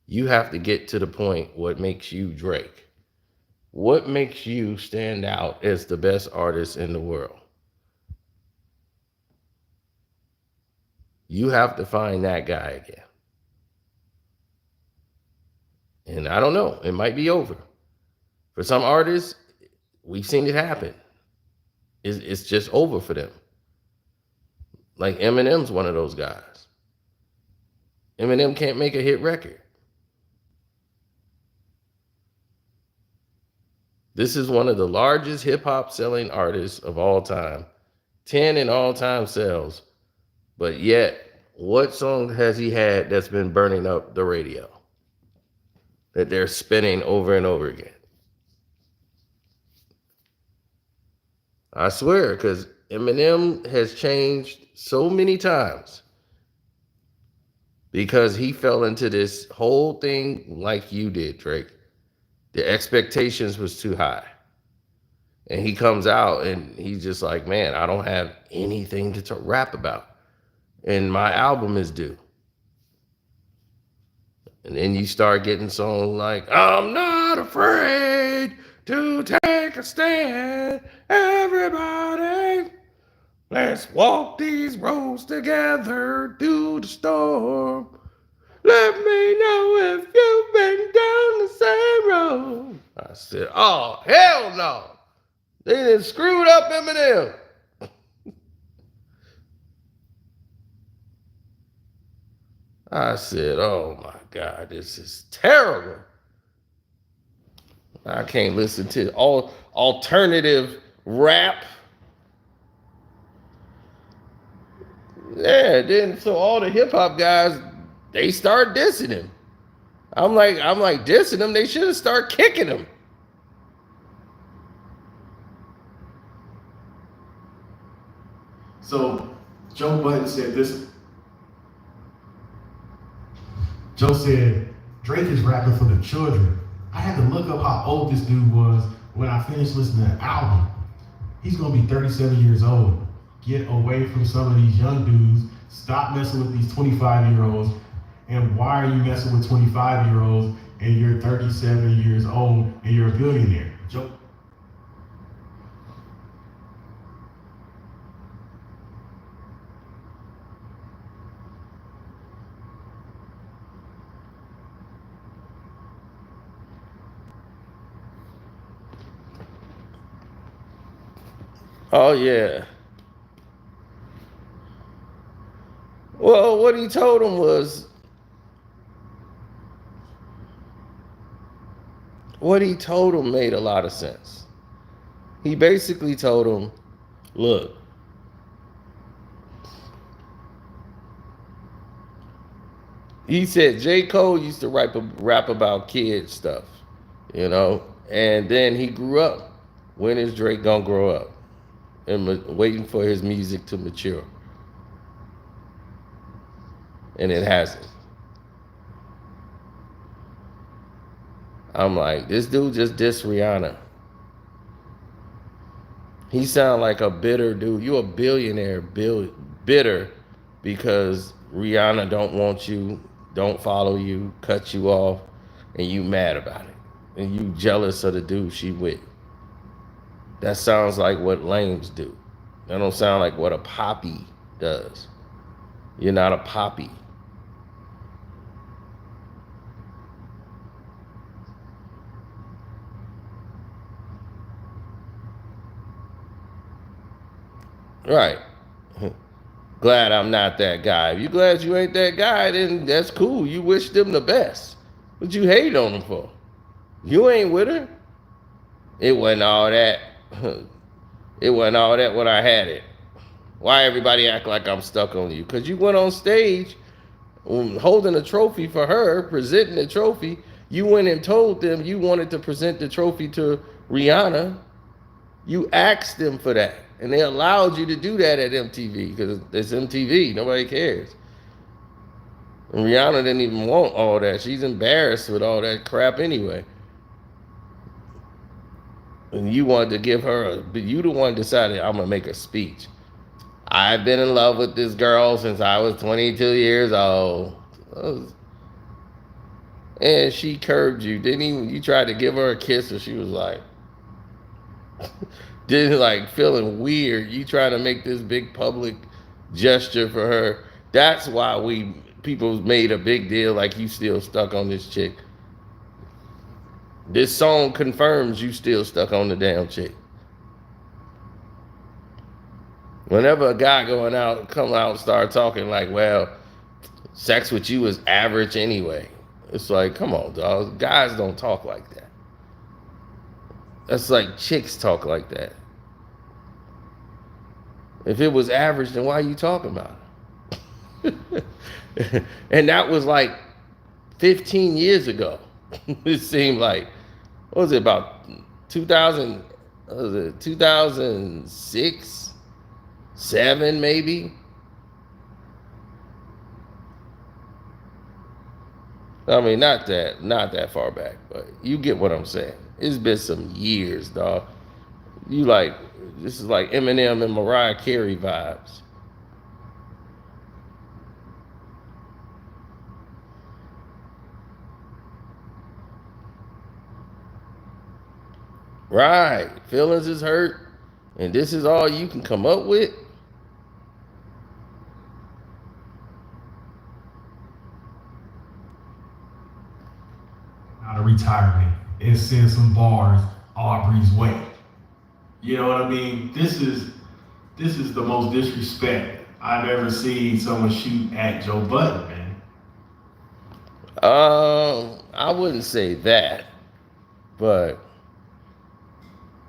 Speaker 2: You have to get to the point what makes you Drake. What makes you stand out as the best artist in the world? You have to find that guy again. And I don't know, it might be over. For some artists, we've seen it happen. It's just over for them. Like Eminem's one of those guys. Eminem can't make a hit record. This is one of the largest hip-hop selling artists of all time. 10 in all-time sales. But yet, what song has he had that's been burning up the radio? That they're spinning over and over again? I swear, because Eminem has changed so many times because he fell into this whole thing like you did, Drake. The expectations was too high. And he comes out and he's just like, man, I don't have anything to rap about. And my album is due. And then you start getting songs like, I'm not afraid to take a stand, everybody. Let's walk these roads together through the storm. Let me know if you've been down the same road. I said, oh, hell no. They done screwed up Eminem. I said, oh my God, this is terrible. I can't listen to all alternative rap. Yeah, then so all the hip hop guys, they start dissing him. I'm like dissing him. They should have started kicking him.
Speaker 5: So Joe Budden said this. Joe said, Drake is rapping for the children. I had to look up how old this dude was when I finished listening to the album. He's gonna be 37 years old. Get away from some of these young dudes. Stop messing with these 25-year-olds. And why are you messing with 25-year-olds and you're 37 years old and you're a billionaire? Joe.
Speaker 2: Oh, yeah. Well, what he told him was, what he told him made a lot of sense. He basically told him, look, he said J. Cole used to rap about kid stuff, you know, and then he grew up. When is Drake gonna grow up? And waiting for his music to mature. And it hasn't. I'm like, this dude just dissed Rihanna. He sound like a bitter dude. You a billionaire, bitter because Rihanna don't want you, don't follow you, cut you off, and you mad about it. And you jealous of the dude she with. That sounds like what lames do. That don't sound like what a poppy does. You're not a poppy. Right. Glad I'm not that guy. If you glad you ain't that guy, then that's cool. You wish them the best. What you hate on them for? You ain't with her. It wasn't all that. It wasn't all that when I had it. Why everybody act like I'm stuck on you? Because you went on stage holding a trophy for her, presenting the trophy. You went and told them you wanted to present the trophy to Rihanna. You asked them for that. And they allowed you to do that at MTV because it's MTV. Nobody cares. And Rihanna didn't even want all that. She's embarrassed with all that crap anyway. And you wanted to give her but you the one decided I'm gonna make a speech. I've been in love with this girl since I was 22 years old. And she curbed you. Didn't even you tried to give her a kiss and she was like didn't like feeling weird. You trying to make this big public gesture for her. That's why people made a big deal like you still stuck on this chick. This song confirms you still stuck on the damn chick. Whenever a guy come out and start talking like, well, sex with you is average anyway. It's like, come on, dog. Guys don't talk like that. That's like chicks talk like that. If it was average, then why are you talking about it? And that was like 15 years ago. It seemed like, what was it, about 2000, was it 2006, 7 maybe? I mean, not that far back, but you get what I'm saying. It's been some years, dog. This is like Eminem and Mariah Carey vibes. Right. Feelings is hurt, and this is all you can come up with?
Speaker 5: Out of retirement and send some bars Aubrey's way. You know what I mean? This is the most disrespect I've ever seen someone shoot at Joe Budden, man.
Speaker 2: I wouldn't say that, but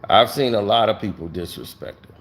Speaker 2: I've seen a lot of people disrespect him.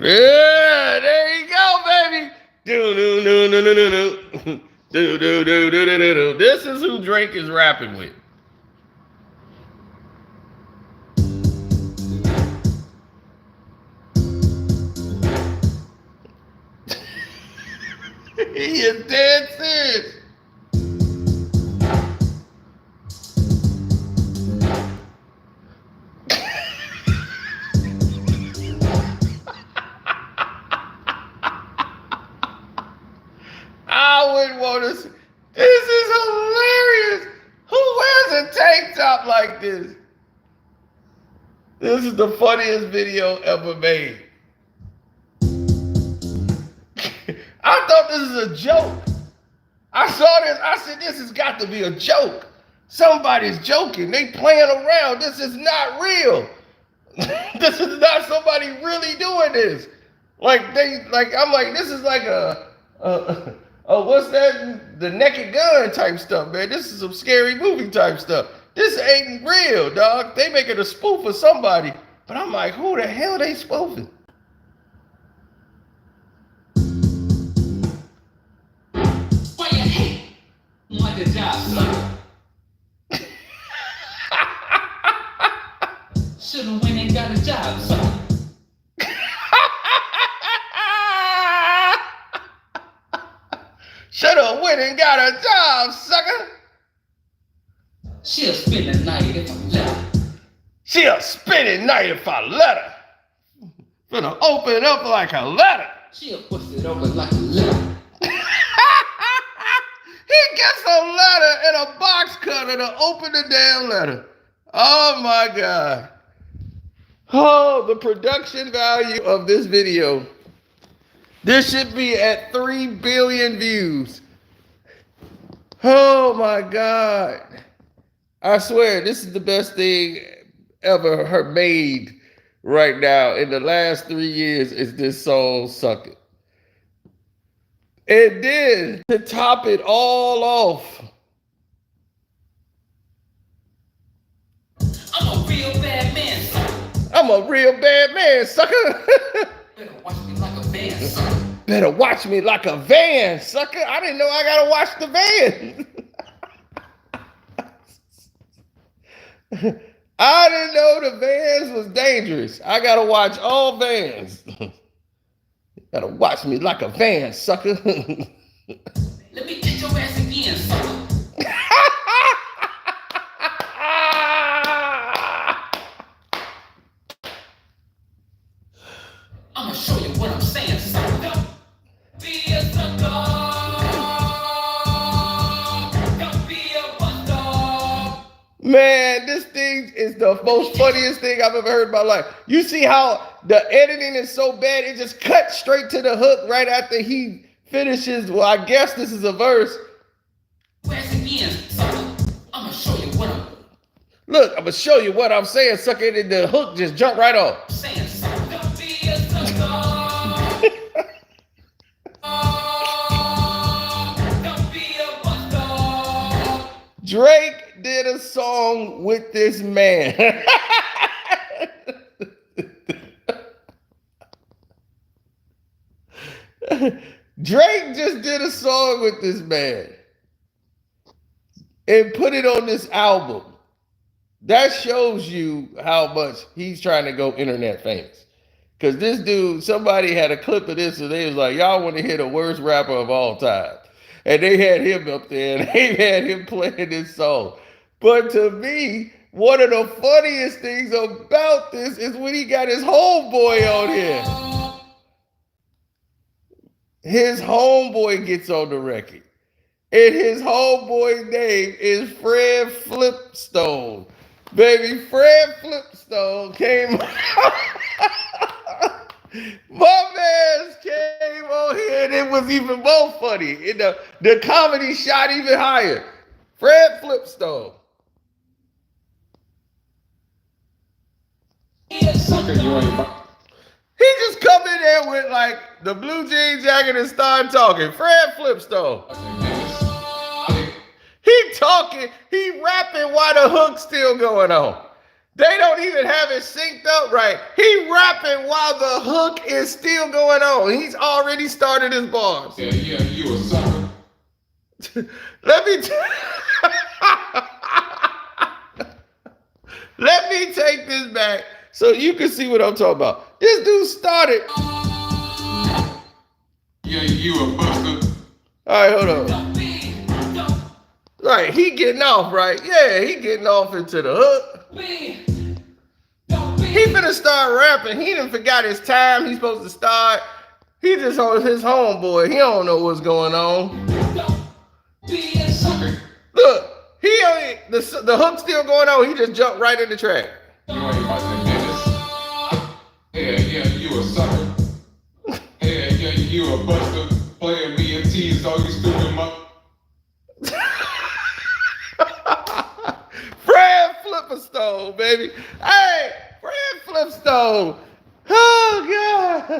Speaker 2: Yeah, there you go, baby. Do do do do do do do do do do do do. This is who Drake is rapping with. He is dead serious. I wouldn't want to see. This is hilarious. Who wears a tank top like this? This is the funniest video ever made. I thought this is a joke. I saw this. I said, this has got to be a joke. Somebody's joking. They playing around. This is not real. This is not somebody really doing this. I'm like, this is like what's that? The Naked Gun type stuff, man. This is some scary movie type stuff. This ain't real, dog. They making a spoof of somebody. But I'm like, who the hell they spoofing?
Speaker 6: Why you hate? Want the job, son. Should've went and got a job, son.
Speaker 2: Should've went and got a job, sucker.
Speaker 6: She'll spend the night if I let her.
Speaker 2: She'll spend the night if I let her. Gonna open it up like a letter.
Speaker 6: She'll push it over like a letter.
Speaker 2: He gets a letter and a box cutter to open the damn letter. Oh my God. Oh, the production value of this video. This should be at 3 billion views. Oh my God. I swear, this is the best thing ever made right now in the last 3 years is this song Suck It. And then to top it all off,
Speaker 6: I'm a real bad man, sucker.
Speaker 2: I'm a real bad man, sucker.
Speaker 6: Better watch me like a van, sucker.
Speaker 2: Better watch me like a van, sucker. I didn't know I gotta watch the van. I didn't know the vans was dangerous. I gotta watch all vans. Gotta watch me like a van, sucker.
Speaker 6: Let me get your ass again, sucker. I'ma show you what I'm saying, sucker. Don't be a sucker. Don't be a buster.
Speaker 2: Man, this thing is the most funniest thing I've ever heard in my life. You see how the editing is so bad, it just cuts straight to the hook right after he finishes. Well, I guess this is a verse.
Speaker 6: Ass again, sucker. I'ma show you what I'm
Speaker 2: Look, I'm gonna show you what I'm saying, sucker, and the hook just jumped right off.
Speaker 6: saying, sucker. Don't be a sucker. Don't be a buster.
Speaker 2: Drake did a song with this man. Drake just did a song with this man and put it on this album. That shows you how much he's trying to go internet famous. Because this dude, somebody had a clip of this and they was like, y'all want to hear the worst rapper of all time. And they had him up there and they had him playing this song. But to me, one of the funniest things about this is when he got his homeboy on here. His homeboy gets on the record. And his homeboy's name is Fred Flipstone. Baby, Fred Flipstone came. My man came on here and it was even more funny. And the comedy shot even higher. Fred Flipstone.
Speaker 6: Sucker, you ain't.
Speaker 2: He just come in there with like the blue jean jacket and start talking. Fred Flipstone. He talking, he rapping while the hook's still going on. They don't even have it synced up right. He rapping while the hook is still going on. He's already started his bars.
Speaker 7: Yeah, you a sucker.
Speaker 2: Let me take this back so you can see what I'm talking about. This dude started.
Speaker 7: Yeah, you a buster.
Speaker 2: All right, hold on. Right, he getting off, right? Yeah, he getting off into the hook. He finna start rapping. He done forgot his time. He's supposed to start. He just on his homeboy. He don't know what's going on. Look, he only the hook's still going on. He just jumped right in the track.
Speaker 7: You ain't about to yeah, you a sucker. Yeah, you a buster. Playing me and tease all you stupid
Speaker 2: Fred Flipstone, baby. Hey, Fred Flipstone. Oh, God.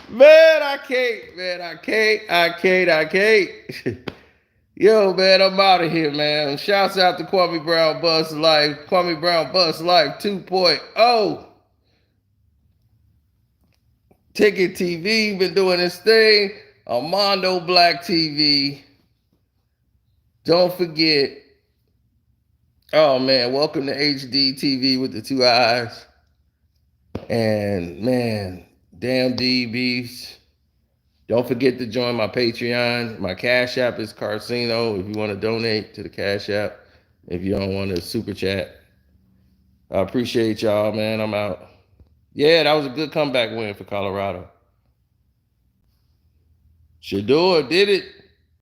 Speaker 2: Man, I can't. Yo, man, I'm out of here, man. Shouts out to Kwame Brown Bus Life. Kwame Brown Bus Life 2.0. Ticket TV been doing this thing. Armando Black TV. Don't forget. Oh, man, welcome to HD TV with the 2 eyes. And, man, damn D Beefs. Don't forget to join my Patreon. My Cash App is Carcino if you want to donate to the Cash App. If you don't want to super chat. I appreciate y'all, man. I'm out. Yeah, that was a good comeback win for Colorado. Shador did it.